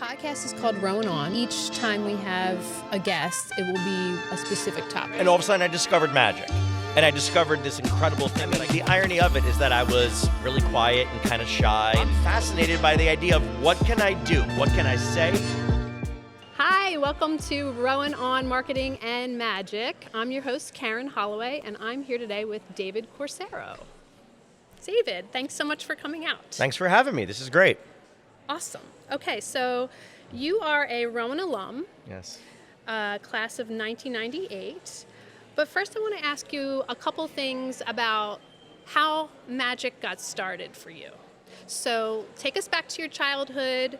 Podcast is called Rowan On. Each time we have a guest, it will be a specific topic. And all of a sudden I discovered magic. And I discovered this incredible thing. Like, the irony of it is that I was really quiet and kind of shy. I'm fascinated by the idea of what can I do? What can I say? Hi, welcome to Rowan On Marketing and Magic. I'm your host, Karen Holloway, and I'm here today with David Corsaro. David, thanks so much for coming out. Thanks for having me. This is great. Awesome. Okay, so you are a Rowan alum. Yes. Class of 1998. But first I want to ask you a couple things about how magic got started for you. So take us back to your childhood.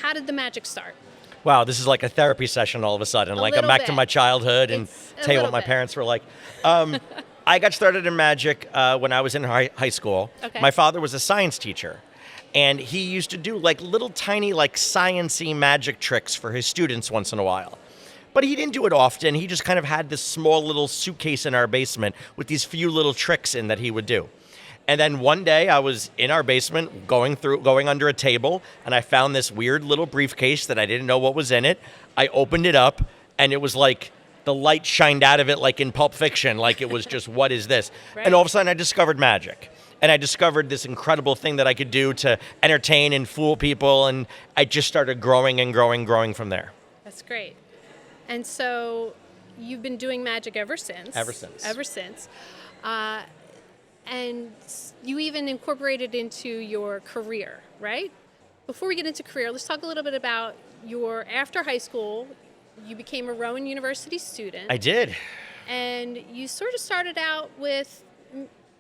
How did the magic start? Wow, this is like a therapy session all of a sudden. Like, I'm back to my childhood and tell you what my parents were like. I got started in magic when I was in high school. Okay. My father was a science teacher. And he used to do like little tiny like science-y magic tricks for his students once in a while. But he didn't do it often. He just kind of had this small little suitcase in our basement with these few little tricks in that he would do. And then one day I was in our basement going under a table, and I found this weird little briefcase that I didn't know what was in it. I opened it up, and it was like the light shined out of it like in Pulp Fiction, like it was just, what is this? Right. And all of a sudden I discovered magic. And I discovered this incredible thing that I could do to entertain and fool people, and I just started growing and growing from there. That's great. And so you've been doing magic ever since. Ever since. And you even incorporated into your career, right? Before we get into career, let's talk a little bit about after high school, you became a Rowan University student. I did. And you sort of started out with,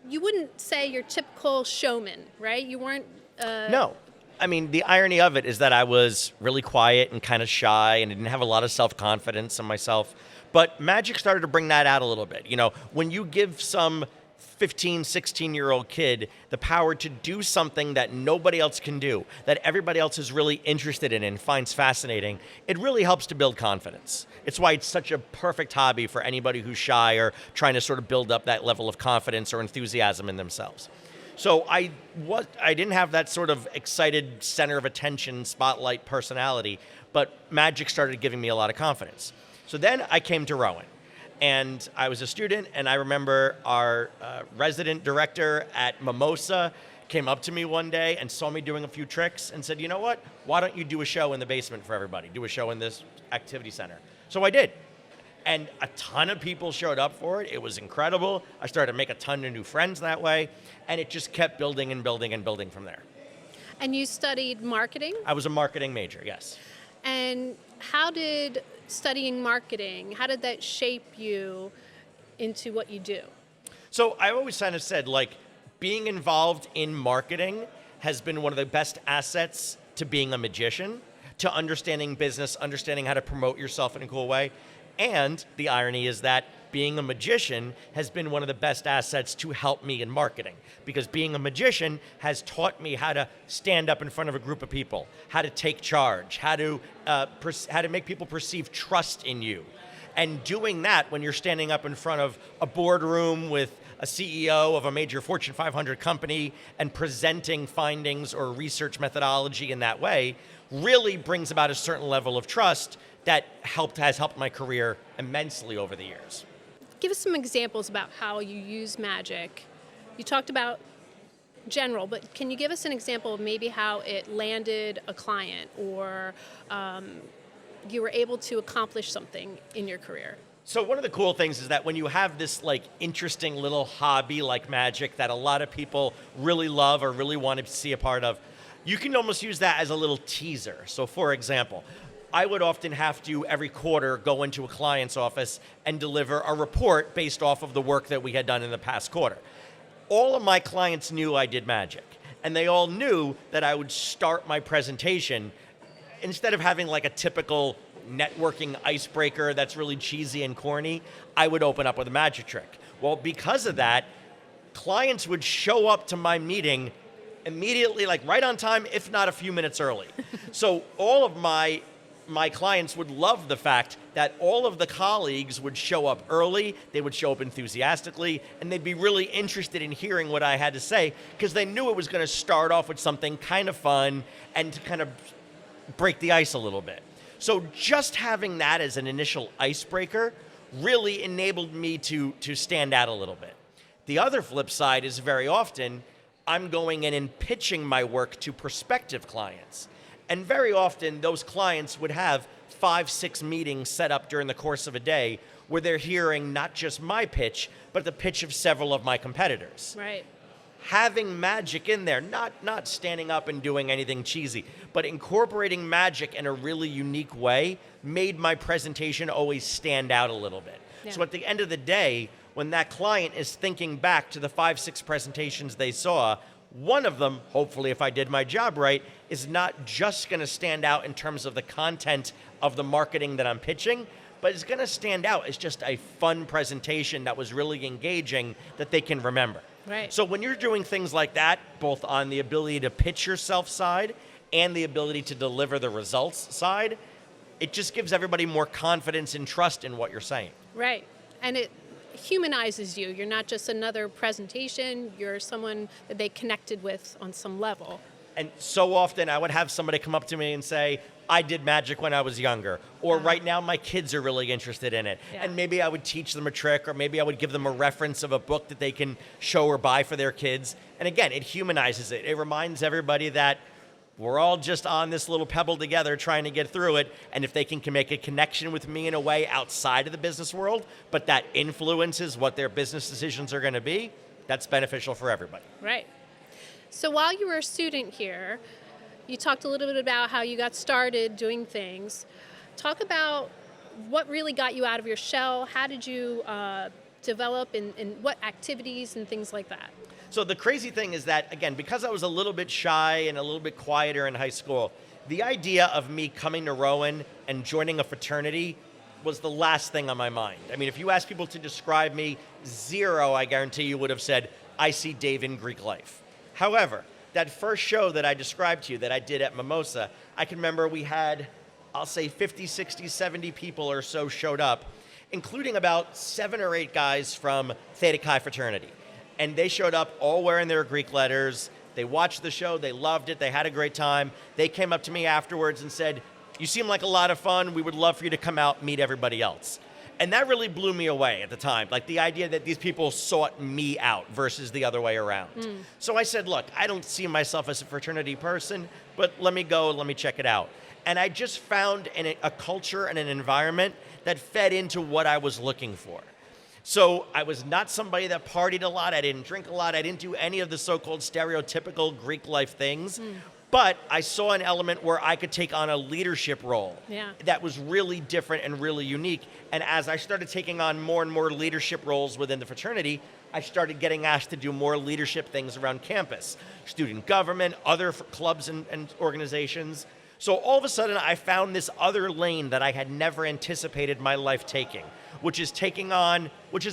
you wouldn't say your typical showman, right? You weren't... No. I mean, the irony of it is that I was really quiet and kind of shy and didn't have a lot of self-confidence in myself. But magic started to bring that out a little bit. You know, when you give some 15, 16-year-old kid the power to do something that nobody else can do, that everybody else is really interested in and finds fascinating, it really helps to build confidence. It's why it's such a perfect hobby for anybody who's shy or trying to sort of build up that level of confidence or enthusiasm in themselves. So I didn't have that sort of excited center of attention, spotlight personality, but magic started giving me a lot of confidence. So then I came to Rowan. And I was a student, and I remember our resident director at Mimosa came up to me one day and saw me doing a few tricks and said, you know what, why don't you do a show in the basement for everybody? Do a show in this activity center. So I did. And a ton of people showed up for it. It was incredible. I started to make a ton of new friends that way, and it just kept building and building and building from there. And you studied marketing? I was a marketing major, yes. And how did studying marketing, how did that shape you into what you do? So I always kind of said, like, being involved in marketing has been one of the best assets to being a magician, to understanding business, understanding how to promote yourself in a cool way. And the irony is that being a magician has been one of the best assets to help me in marketing, because being a magician has taught me how to stand up in front of a group of people, how to take charge, how to make people perceive trust in you. And doing that when you're standing up in front of a boardroom with a CEO of a major Fortune 500 company and presenting findings or research methodology in that way really brings about a certain level of trust that has helped my career immensely over the years. Give us some examples about how you use magic. You talked about general, but can you give us an example of maybe how it landed a client or you were able to accomplish something in your career? So one of the cool things is that when you have this like interesting little hobby like magic that a lot of people really love or really want to see a part of, you can almost use that as a little teaser. So for example, I would often have to, every quarter, go into a client's office and deliver a report based off of the work that we had done in the past quarter. All of my clients knew I did magic, and they all knew that I would start my presentation, instead of having like a typical networking icebreaker that's really cheesy and corny, I would open up with a magic trick. Well, because of that, clients would show up to my meeting immediately, like right on time, if not a few minutes early. So all of my clients would love the fact that all of the colleagues would show up early, they would show up enthusiastically, and they'd be really interested in hearing what I had to say because they knew it was going to start off with something kind of fun and to kind of break the ice a little bit. So just having that as an initial icebreaker really enabled me to stand out a little bit. The other flip side is very often I'm going in and pitching my work to prospective clients. And very often those clients would have 5-6 meetings set up during the course of a day where they're hearing not just my pitch, but the pitch of several of my competitors. Right. Having magic in there, not standing up and doing anything cheesy, but incorporating magic in a really unique way made my presentation always stand out a little bit. Yeah. So at the end of the day, when that client is thinking back to the 5-6 presentations they saw, one of them, hopefully if I did my job right, is not just going to stand out in terms of the content of the marketing that I'm pitching, but it's going to stand out as just a fun presentation that was really engaging that they can remember. Right. So when you're doing things like that, both on the ability to pitch yourself side and the ability to deliver the results side, it just gives everybody more confidence and trust in what you're saying. Right. And it humanizes you. You're not just another presentation, you're someone that they connected with on some level. And so often I would have somebody come up to me and say, I did magic when I was younger, or right now my kids are really interested in it. Yeah. And maybe I would teach them a trick, or maybe I would give them a reference of a book that they can show or buy for their kids. And again, it humanizes it. It reminds everybody that we're all just on this little pebble together trying to get through it. And if they can make a connection with me in a way outside of the business world, but that influences what their business decisions are going to be, that's beneficial for everybody. Right. So while you were a student here, you talked a little bit about how you got started doing things. Talk about what really got you out of your shell. How did you develop and what activities and things like that? So the crazy thing is that, again, because I was a little bit shy and a little bit quieter in high school, the idea of me coming to Rowan and joining a fraternity was the last thing on my mind. I mean, if you ask people to describe me, zero, I guarantee you would have said, I see Dave in Greek life. However, that first show that I described to you that I did at Mimosa, I can remember we had, I'll say 50, 60, 70 people or so showed up, including about 7 or 8 guys from Theta Chi fraternity. And they showed up all wearing their Greek letters. They watched the show, they loved it, they had a great time. They came up to me afterwards and said, you seem like a lot of fun, we would love for you to come out and meet everybody else. And that really blew me away at the time, like the idea that these people sought me out versus the other way around. So I said, look, I don't see myself as a fraternity person, but let me go, let me check it out. And I just found a culture and an environment that fed into what I was looking for. So I was not somebody that partied a lot, I didn't drink a lot, I didn't do any of the so-called stereotypical Greek life things. But I saw an element where I could take on a leadership role that was really different and really unique. And as I started taking on more and more leadership roles within the fraternity, I started getting asked to do more leadership things around campus, student government, other clubs and organizations. So all of a sudden, I found this other lane that I had never anticipated my life taking, which is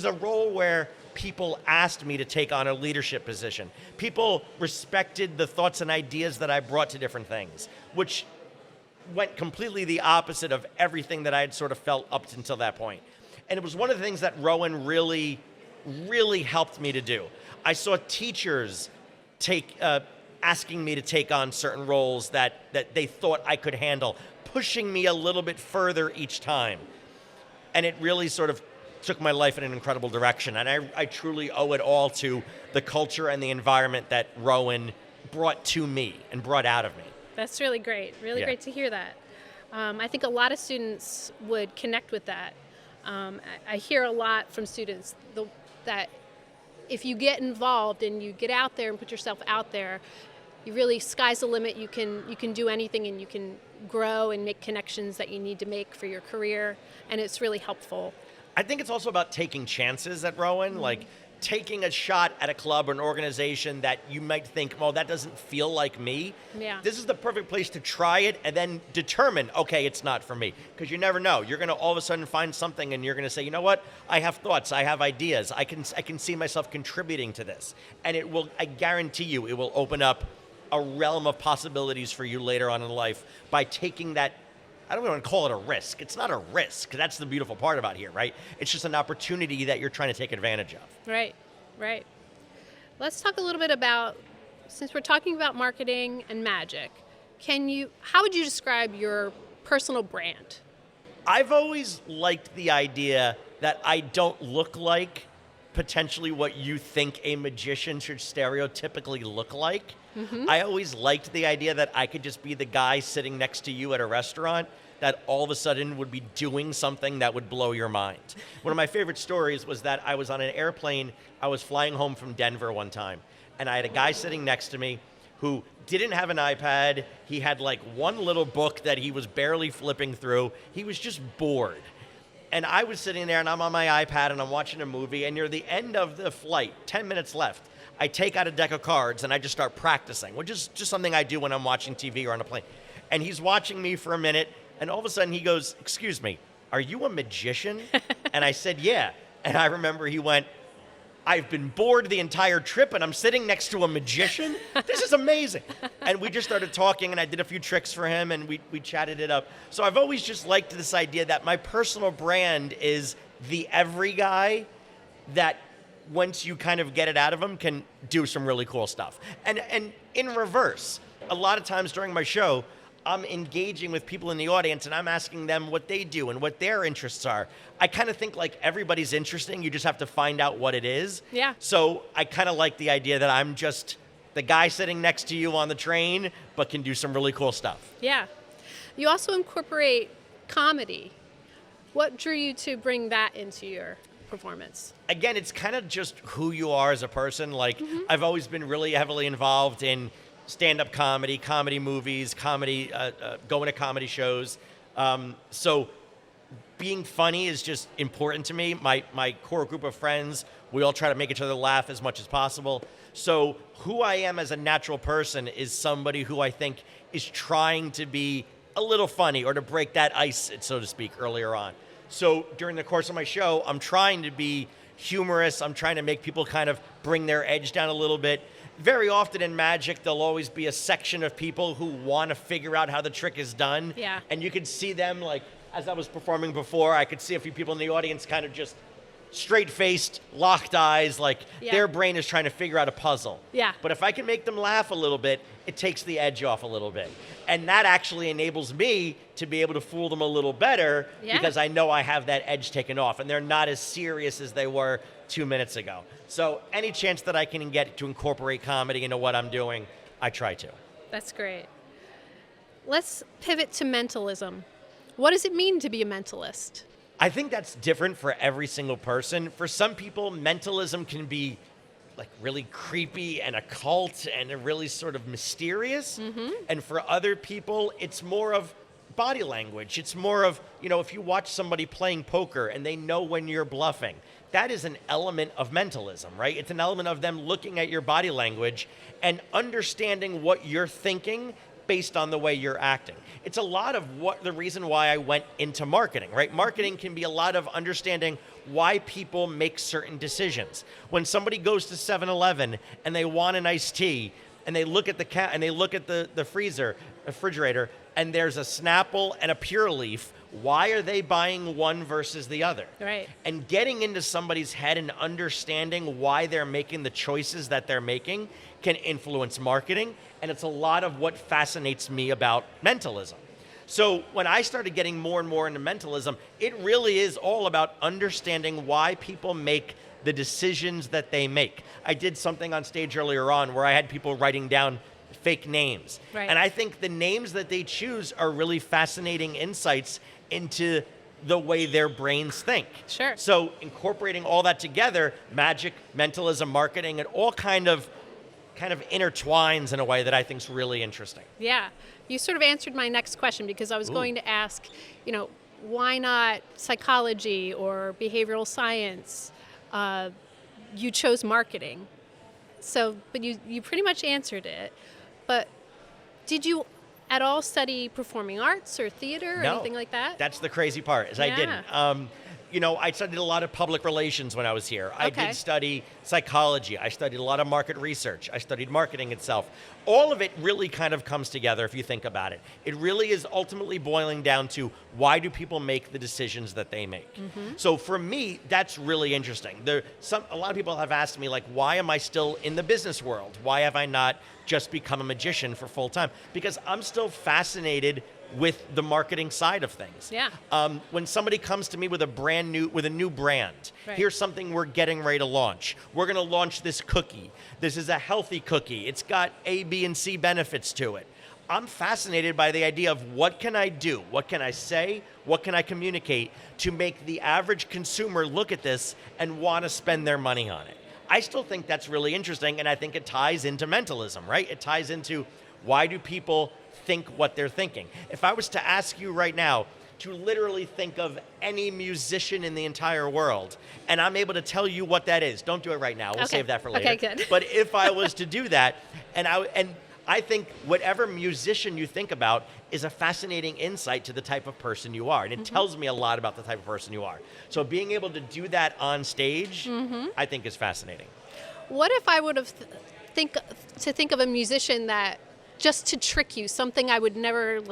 a role where people asked me to take on a leadership position. People respected the thoughts and ideas that I brought to different things, which went completely the opposite of everything that I had sort of felt up until that point. And it was one of the things that Rowan really, really helped me to do. I saw teachers asking me to take on certain roles that they thought I could handle, pushing me a little bit further each time. And it really sort of took my life in an incredible direction. And I truly owe it all to the culture and the environment that Rowan brought to me and brought out of me. That's really great. Really great to hear that. I think a lot of students would connect with that. I hear a lot from students that if you get involved and you get out there and put yourself out there, you really, sky's the limit. You can do anything and you can grow and make connections that you need to make for your career, and it's really helpful. I think it's also about taking chances at Rowan, like taking a shot at a club or an organization that you might think, well, that doesn't feel like me. Yeah. This is the perfect place to try it and then determine, okay, it's not for me. Because you never know. You're going to all of a sudden find something and you're going to say, you know what? I have thoughts. I have ideas. I can see myself contributing to this. And it will, I guarantee you, it will open up a realm of possibilities for you later on in life by taking that. I don't want to call it a risk. It's not a risk. That's the beautiful part about here, right? It's just an opportunity that you're trying to take advantage of. Right, right. Let's talk a little bit about, since we're talking about marketing and magic, How would you describe your personal brand? I've always liked the idea that I don't look like potentially what you think a magician should stereotypically look like. I always liked the idea that I could just be the guy sitting next to you at a restaurant that all of a sudden would be doing something that would blow your mind. One of my favorite stories was that I was on an airplane. I was flying home from Denver one time, and I had a guy sitting next to me who didn't have an iPad. He had like one little book that he was barely flipping through. He was just bored. And I was sitting there and I'm on my iPad and I'm watching a movie, and near the end of the flight, 10 minutes left, I take out a deck of cards and I just start practicing, which is just something I do when I'm watching TV or on a plane. And he's watching me for a minute, and all of a sudden he goes, "Excuse me, are you a magician?" And I said, "Yeah." And I remember he went, "I've been bored the entire trip and I'm sitting next to a magician? This is amazing." And we just started talking, and I did a few tricks for him, and we chatted it up. So I've always just liked this idea that my personal brand is the every guy that once you kind of get it out of him can do some really cool stuff. And in reverse, a lot of times during my show, I'm engaging with people in the audience and I'm asking them what they do and what their interests are. I kind of think like everybody's interesting. You just have to find out what it is. Yeah. So I kind of like the idea that I'm just the guy sitting next to you on the train, but can do some really cool stuff. Yeah. You also incorporate comedy. What drew you to bring that into your performance? Again, it's kind of just who you are as a person. Like I've always been really heavily involved in stand-up comedy, comedy movies, comedy, going to comedy shows. So being funny is just important to me. My core group of friends, we all try to make each other laugh as much as possible. So who I am as a natural person is somebody who I think is trying to be a little funny or to break that ice, so to speak, earlier on. So during the course of my show, I'm trying to be humorous. I'm trying to make people kind of bring their edge down a little bit. Very often in magic, there'll always be a section of people who want to figure out how the trick is done. Yeah. And you could see them, like, as I was performing before, I could see a few people in the audience kind of just straight-faced, locked eyes, like their brain is trying to figure out a puzzle. Yeah. But if I can make them laugh a little bit, it takes the edge off a little bit. And that actually enables me to be able to fool them a little better because I know I have that edge taken off and they're not as serious as they were 2 minutes ago. So any chance that I can get to incorporate comedy into what I'm doing, I try to. That's great. Let's pivot to mentalism. What does it mean to be a mentalist? I think that's different for every single person. For some people, mentalism can be like really creepy and occult and really sort of mysterious. And for other people, it's more of body language. It's more of, if you watch somebody playing poker and they know when you're bluffing, that is an element of mentalism, right? It's an element of them looking at your body language and understanding what you're thinking based on the way you're acting. It's a lot of the reason why I went into marketing, right? Marketing can be a lot of understanding why people make certain decisions. When somebody goes to 7-Eleven and they want an iced tea and they look at the refrigerator, and there's a Snapple and a Pure Leaf, why are they buying one versus the other? Right. And getting into somebody's head and understanding why they're making the choices that they're making can influence marketing, and it's a lot of what fascinates me about mentalism. So when I started getting more and more into mentalism, it really is all about understanding why people make the decisions that they make. I did something on stage earlier on where I had people writing down fake names. Right. And I think the names that they choose are really fascinating insights into the way their brains think. Sure. So incorporating all that together, magic, mentalism, marketing, it all kind of intertwines in a way that I think is really interesting. Yeah. You sort of answered my next question because I was going to ask, why not psychology or behavioral science? You chose marketing. So, but you pretty much answered it. But did you at all study performing arts or theater or anything like that? That's the crazy part, is I didn't. I studied a lot of public relations when I was here. I Okay. did study psychology. I studied a lot of market research. I studied marketing itself. All of it really kind of comes together if you think about it. It really is ultimately boiling down to, why do people make the decisions that they make? So for me, that's really interesting. A lot of people have asked me, like, why am I still in the business world? Why have I not just become a magician for full time? Because I'm still fascinated with the marketing side of things. Yeah. When somebody comes to me with a new brand, Right. here's something we're getting ready to launch. We're going to launch this cookie. This is a healthy cookie. It's got A, B, and C benefits to it. I'm fascinated by the idea of, what can I do? What can I say? What can I communicate to make the average consumer look at this and want to spend their money on it? I still think that's really interesting, and I think it ties into mentalism, right? It ties into, why do people think what they're thinking? If I was to ask you right now to literally think of any musician in the entire world, and I'm able to tell you what that is, don't do it right now. We'll Okay. save that for later. Okay, good. But if I was to do that, and I think whatever musician you think about is a fascinating insight to the type of person you are, and it tells me a lot about the type of person you are. So being able to do that on stage, I think is fascinating. What if I would have think of a musician that, just to trick you, something I would never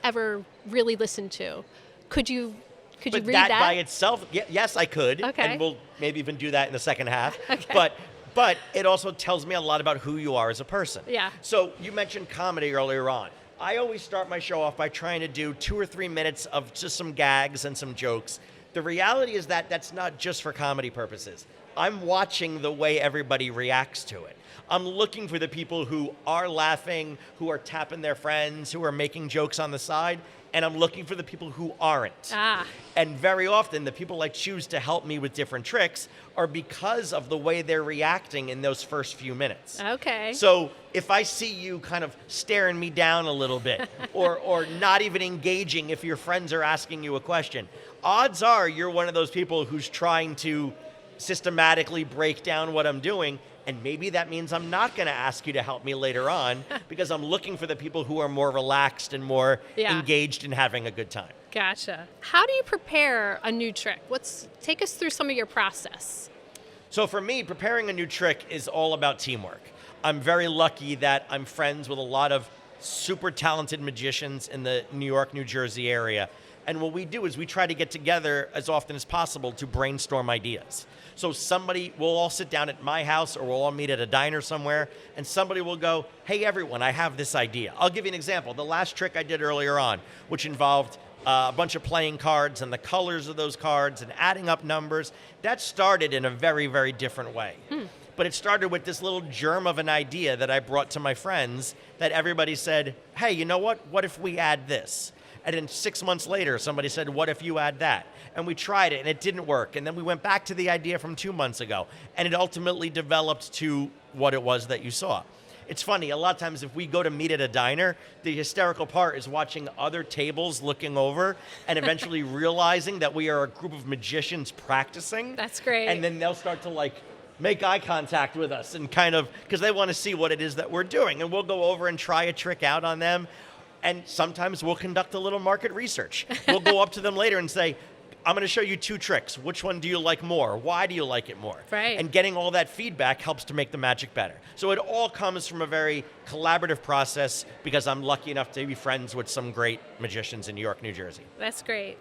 ever really listen to? Could you But read that that? by itself, yes, I could. Okay. And we'll maybe even do that in the second half. Okay. But it also tells me a lot about who you are as a person. Yeah. So you mentioned comedy earlier on. I always start my show off by trying to do 2 or 3 minutes of just some gags and some jokes. The reality is that that's not just for comedy purposes. I'm watching the way everybody reacts to it. I'm looking for the people who are laughing, who are tapping their friends, who are making jokes on the side, and I'm looking for the people who aren't. Ah. And very often, the people I choose to help me with different tricks are because of the way they're reacting in those first few minutes. Okay. So if I see you kind of staring me down a little bit, or not even engaging if your friends are asking you a question, odds are you're one of those people who's trying to systematically break down what I'm doing. And maybe that means I'm not going to ask you to help me later on, because I'm looking for the people who are more relaxed and more Yeah. engaged in having a good time. Gotcha. How do you prepare a new trick? Take us through some of your process. So for me, preparing a new trick is all about teamwork. I'm very lucky that I'm friends with a lot of super talented magicians in the New York, New Jersey area. And what we do is we try to get together as often as possible to brainstorm ideas. So we'll all sit down at my house, or we'll all meet at a diner somewhere, and somebody will go, hey, everyone, I have this idea. I'll give you an example. The last trick I did earlier on, which involved a bunch of playing cards and the colors of those cards and adding up numbers, that started in a very, very different way. But it started with this little germ of an idea that I brought to my friends, that everybody said, hey, you know what? What if we add this? And then 6 months later, somebody said, what if you add that? And we tried it, and it didn't work. And then we went back to the idea from 2 months ago, and it ultimately developed to what it was that you saw. It's funny, a lot of times if we go to meet at a diner, the hysterical part is watching other tables looking over and eventually realizing that we are a group of magicians practicing. That's great. And then they'll start to make eye contact with us, and kind of, because they want to see what it is that we're doing. And we'll go over and try a trick out on them. And sometimes we'll conduct a little market research. We'll go up to them later and say, I'm going to show you 2 tricks. Which one do you like more? Why do you like it more? Right. And getting all that feedback helps to make the magic better. So it all comes from a very collaborative process, because I'm lucky enough to be friends with some great magicians in New York, New Jersey. That's great.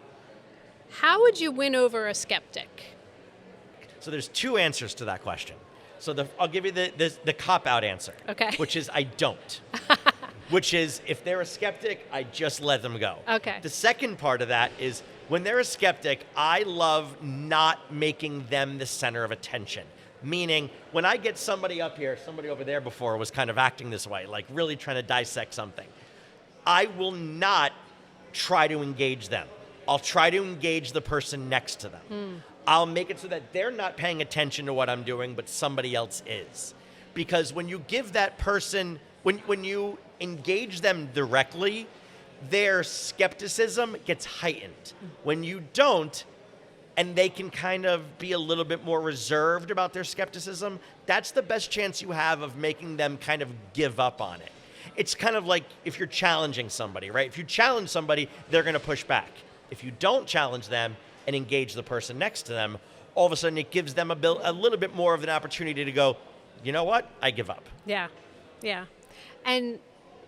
How would you win over a skeptic? So there's 2 answers to that question. So I'll give you the cop-out answer. Okay. Which is, I don't. Which is, if they're a skeptic, I just let them go. Okay. The second part of that is, when they're a skeptic, I love not making them the center of attention. Meaning, when I get somebody up here, somebody over there before was kind of acting this way, like really trying to dissect something, I will not try to engage them. I'll try to engage the person next to them. I'll make it so that they're not paying attention to what I'm doing, but somebody else is. Because when you give that person, when you engage them directly, their skepticism gets heightened. When you don't, and they can kind of be a little bit more reserved about their skepticism, that's the best chance you have of making them kind of give up on it. It's kind of like if you're challenging somebody, right? If you challenge somebody, they're going to push back. If you don't challenge them, and engage the person next to them, all of a sudden it gives them a little bit more of an opportunity to go, you know what, I give up. Yeah, yeah. And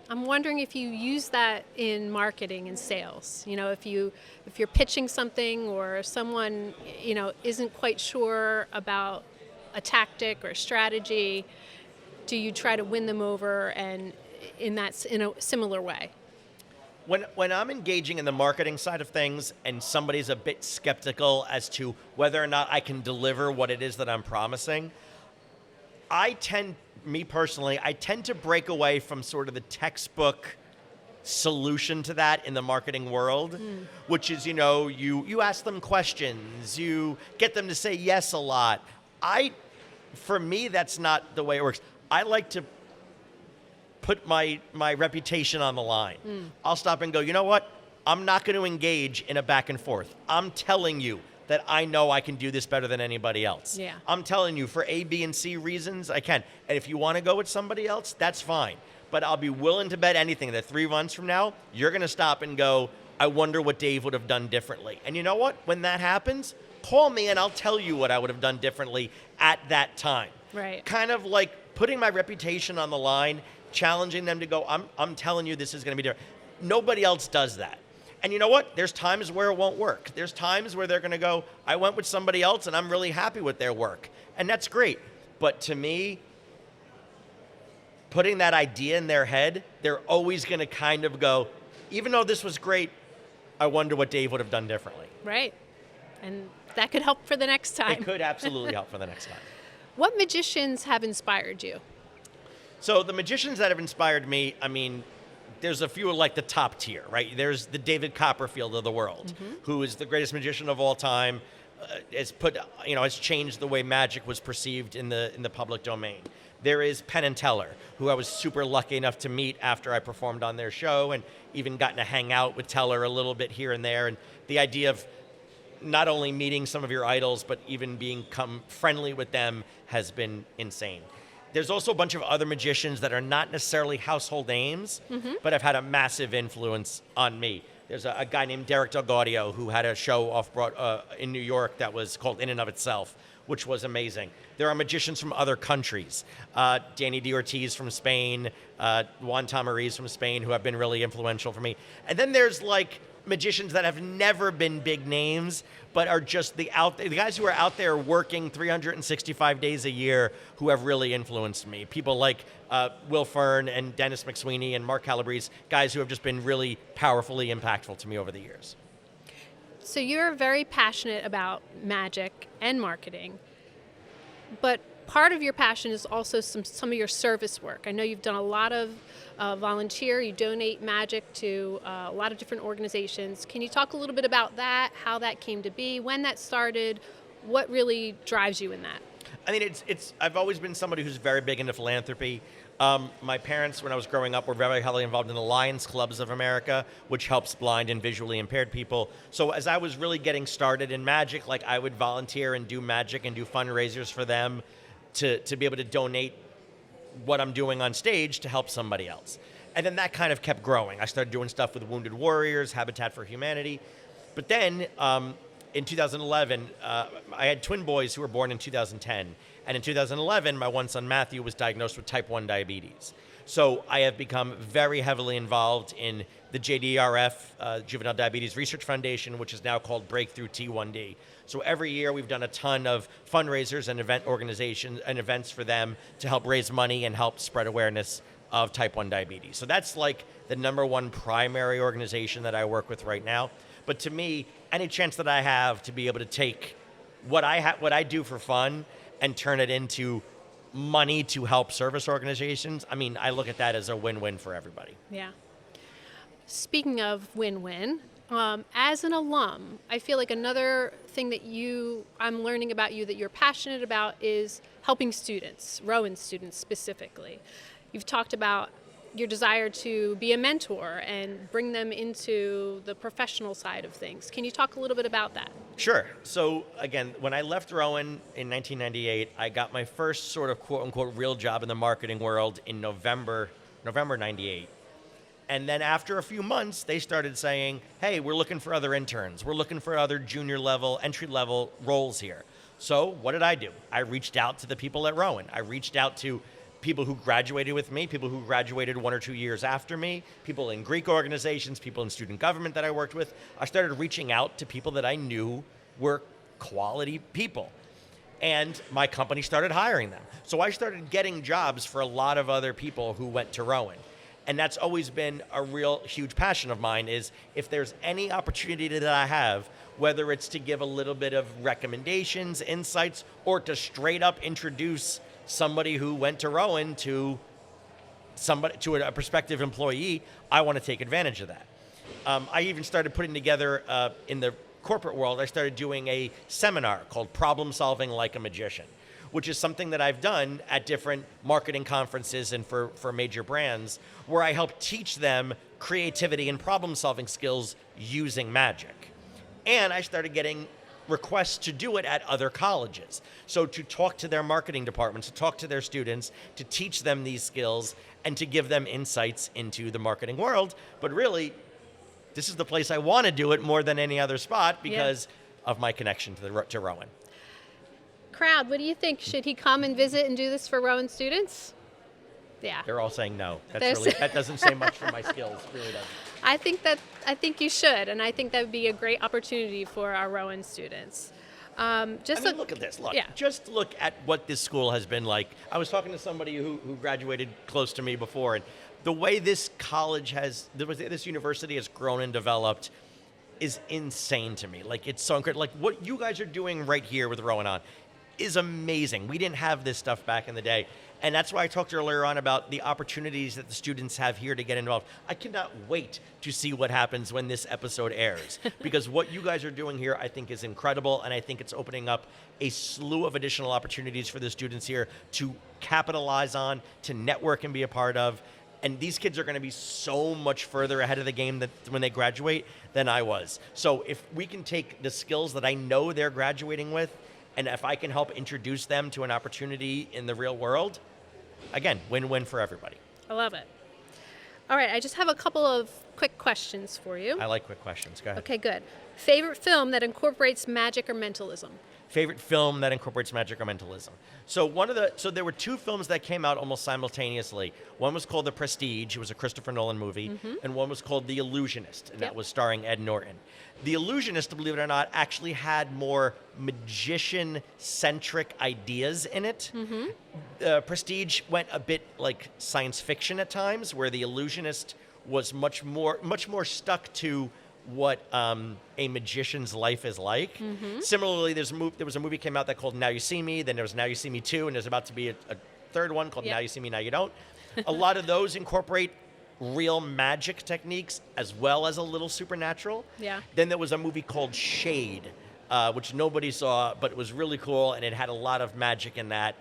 I'm wondering if you use that in marketing and sales. If you're pitching something or someone, isn't quite sure about a tactic or a strategy, do you try to win them over and in a similar way? When I'm engaging in the marketing side of things and somebody's a bit skeptical as to whether or not I can deliver what it is that I'm promising, I tend to break away from sort of the textbook solution to that in the marketing world, which is, you ask them questions, you get them to say yes a lot. For me, that's not the way it works. I like to put my reputation on the line. I'll stop and go, you know what? I'm not going to engage in a back and forth. I'm telling you that I know I can do this better than anybody else. Yeah. I'm telling you for A, B, and C reasons, I can. And if you want to go with somebody else, that's fine. But I'll be willing to bet anything that 3 months from now, you're going to stop and go, I wonder what Dave would have done differently. And you know what? When that happens, call me and I'll tell you what I would have done differently at that time. Right. Kind of like putting my reputation on the line, challenging them to go, I'm telling you this is going to be different. Nobody else does that. And you know what? There's times where it won't work. There's times where they're going to go, I went with somebody else and I'm really happy with their work. And that's great. But to me, putting that idea in their head, they're always going to kind of go, even though this was great, I wonder what Dave would have done differently. Right. And that could help for the next time. It could absolutely help for the next time. What magicians have inspired you? So the magicians that have inspired me, there's a few like the top tier, right? There's the David Copperfield of the world, who is the greatest magician of all time, has changed the way magic was perceived in the public domain. There is Penn and Teller, who I was super lucky enough to meet after I performed on their show, and even gotten to hang out with Teller a little bit here and there. And the idea of not only meeting some of your idols, but even become friendly with them has been insane. There's also a bunch of other magicians that are not necessarily household names, but have had a massive influence on me. There's a guy named Derek DelGaudio who had a show in New York that was called In and of Itself, which was amazing. There are magicians from other countries. Danny D. Ortiz from Spain, Juan Tamariz from Spain, who have been really influential for me. And then there's like magicians that have never been big names, but are just the guys who are out there working 365 days a year who have really influenced me. People like Will Fern and Dennis McSweeney and Mark Calabrese, guys who have just been really powerfully impactful to me over the years. So you're very passionate about magic and marketing, but part of your passion is also some of your service work. I know you've done a lot of volunteer, you donate magic to a lot of different organizations. Can you talk a little bit about that, how that came to be, when that started, what really drives you in that? I've always been somebody who's very big into philanthropy. My parents, when I was growing up, were very heavily involved in the Lions Clubs of America, which helps blind and visually impaired people. So as I was really getting started in magic, I would volunteer and do magic and do fundraisers for them to be able to donate what I'm doing on stage to help somebody else. And then that kind of kept growing. I started doing stuff with Wounded Warriors, Habitat for Humanity. But then in 2011, I had twin boys who were born in 2010. And in 2011, my one son, Matthew, was diagnosed with type 1 diabetes. So I have become very heavily involved in the JDRF, Juvenile Diabetes Research Foundation, which is now called Breakthrough T1D. So every year we've done a ton of fundraisers and event organizations and events for them to help raise money and help spread awareness of type 1 diabetes. So that's like the number one primary organization that I work with right now. But to me, any chance that I have to be able to take what I do for fun and turn it into money to help service organizations, I look at that as a win-win for everybody. Yeah. Speaking of win-win, as an alum, I feel like another thing that I'm learning about you that you're passionate about is helping students, Rowan students specifically. You've talked about your desire to be a mentor and bring them into the professional side of things. Can you talk a little bit about that? Sure. So again, when I left Rowan in 1998, I got my first sort of quote unquote real job in the marketing world in November 98. And then after a few months, they started saying, hey, we're looking for other interns. We're looking for other junior level, entry level roles here. So what did I do? I reached out to the people at Rowan. I reached out to people who graduated with me, people who graduated 1 or 2 years after me, people in Greek organizations, people in student government that I worked with. I started reaching out to people that I knew were quality people. And my company started hiring them. So I started getting jobs for a lot of other people who went to Rowan. And that's always been a real huge passion of mine, is if there's any opportunity that I have, whether it's to give a little bit of recommendations, insights, or to straight up introduce somebody who went to Rowan to a prospective employee, I want to take advantage of that. I even started putting together, in the corporate world, I started doing a seminar called Problem Solving Like a Magician, which is something that I've done at different marketing conferences and for major brands, where I help teach them creativity and problem-solving skills using magic. And I started getting requests to do it at other colleges. So to talk to their marketing departments, to talk to their students, to teach them these skills, and to give them insights into the marketing world. But really, this is the place I want to do it more than any other spot because of my connection to Rowan. Crowd, what do you think? Should he come and visit and do this for Rowan students? Yeah. They're all saying no. That doesn't say much for my skills. It really doesn't. I think you should, and I think that would be a great opportunity for our Rowan students. Look at this. Just look at what this school has been like. I was talking to somebody who graduated close to me before, and the way this this university has grown and developed is insane to me. Like, it's so incredible. Like, what you guys are doing right here with Rowan on is amazing. We didn't have this stuff back in the day. And that's why I talked earlier on about the opportunities that the students have here to get involved. I cannot wait to see what happens when this episode airs, because what you guys are doing here, I think, is incredible. And I think it's opening up a slew of additional opportunities for the students here to capitalize on, to network and be a part of. And these kids are going to be so much further ahead of the game when they graduate than I was. So if we can take the skills that I know they're graduating with, and if I can help introduce them to an opportunity in the real world, again, win-win for everybody. I love it. All right, I just have a couple of quick questions for you. I like quick questions. Go ahead. Okay, good. Favorite film that incorporates magic or mentalism? Favorite film that incorporates magic or mentalism. So there were 2 films that came out almost simultaneously. One was called The Prestige. It was a Christopher Nolan movie. Mm-hmm. And one was called The Illusionist, and that was starring Ed Norton. The Illusionist, believe it or not, actually had more magician-centric ideas in it. Mm-hmm. Prestige went a bit like science fiction at times, where The Illusionist was much more stuck to what a magician's life is like. Mm-hmm. Similarly, there was a movie came out that called Now You See Me, then there was Now You See Me 2, and there's about to be a third one called Now You See Me, Now You Don't. A lot of those incorporate real magic techniques as well as a little supernatural. Yeah. Then there was a movie called Shade, which nobody saw, but it was really cool, and it had a lot of magic in that.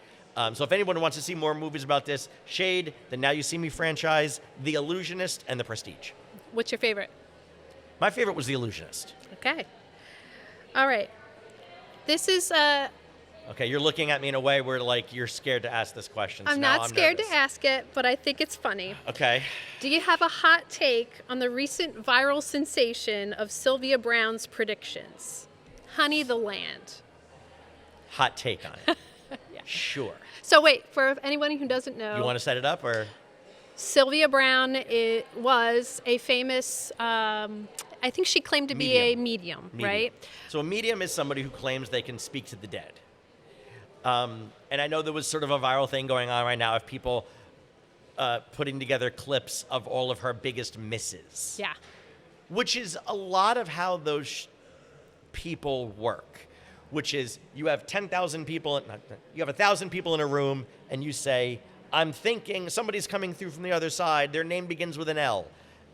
So if anyone wants to see more movies about this, Shade, the Now You See Me franchise, The Illusionist, and The Prestige. What's your favorite? My favorite was The Illusionist. Okay. All right. This is Okay, you're looking at me in a way where, like, you're scared to ask this question. I'm not scared to ask it, but I think it's funny. Okay. Do you have a hot take on the recent viral sensation of Sylvia Browne's predictions? Honey the Land. Hot take on it. Yeah. Sure. So wait, for anyone who doesn't know. You want to set it up, or? Sylvia Browne was a famous, I think she claimed to be a medium, right? So a medium is somebody who claims they can speak to the dead. And I know there was sort of a viral thing going on right now of people putting together clips of all of her biggest misses. Yeah. Which is a lot of how those people work, which is you have 10,000 people, you have 1,000 people in a room, and you say, I'm thinking somebody's coming through from the other side. Their name begins with an L.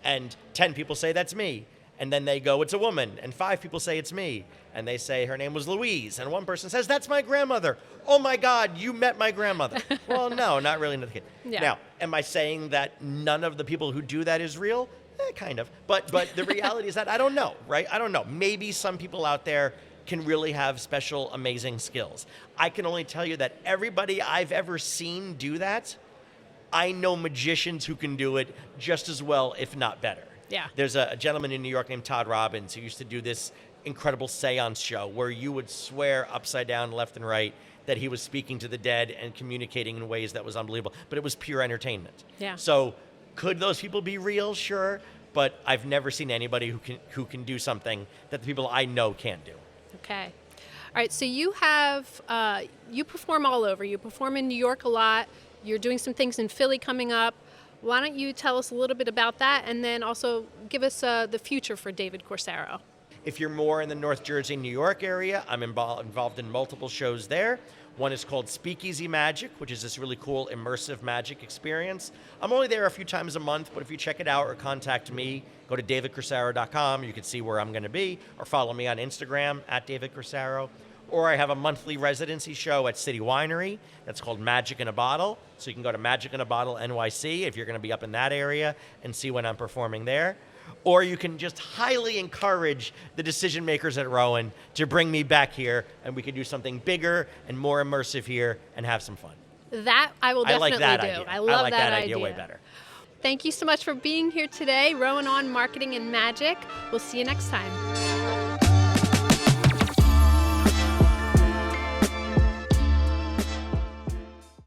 And 10 people say, that's me. And then they go, it's a woman. And 5 people say, it's me. And they say, her name was Louise. And one person says, that's my grandmother. Oh, my God, you met my grandmother. Well, no, not really. Yeah. Now, am I saying that none of the people who do that is real? Kind of. But the reality is that I don't know, right? I don't know. Maybe some people out there can really have special, amazing skills. I can only tell you that everybody I've ever seen do that I know magicians who can do it just as well, if not better. Yeah. There's a gentleman in New York named Todd Robbins who used to do this incredible seance show where you would swear upside down, left and right, that he was speaking to the dead and communicating in ways that was unbelievable. But it was pure entertainment. Yeah. So could those people be real? Sure. But I've never seen anybody who can do something that the people I know can't do. Okay. All right. So you have, you perform all over. You perform in New York a lot. You're doing some things in Philly coming up. Why don't you tell us a little bit about that, and then also give us the future for David Corsaro? If you're more in the North Jersey, New York area, I'm involved in multiple shows there. One is called Speakeasy Magic, which is this really cool immersive magic experience. I'm only there a few times a month, but if you check it out or contact me, go to davidcorsaro.com. You can see where I'm going to be, or follow me on Instagram at David Corsaro. Or I have a monthly residency show at City Winery that's called Magic in a Bottle. So you can go to Magic in a Bottle NYC if you're going to be up in that area and see when I'm performing there. Or you can just highly encourage the decision makers at Rowan to bring me back here, and we can do something bigger and more immersive here and have some fun. That I will definitely I like that do. idea. I love I like that idea way better. Thank you so much for being here today. Rowan on Marketing and Magic. We'll see you next time.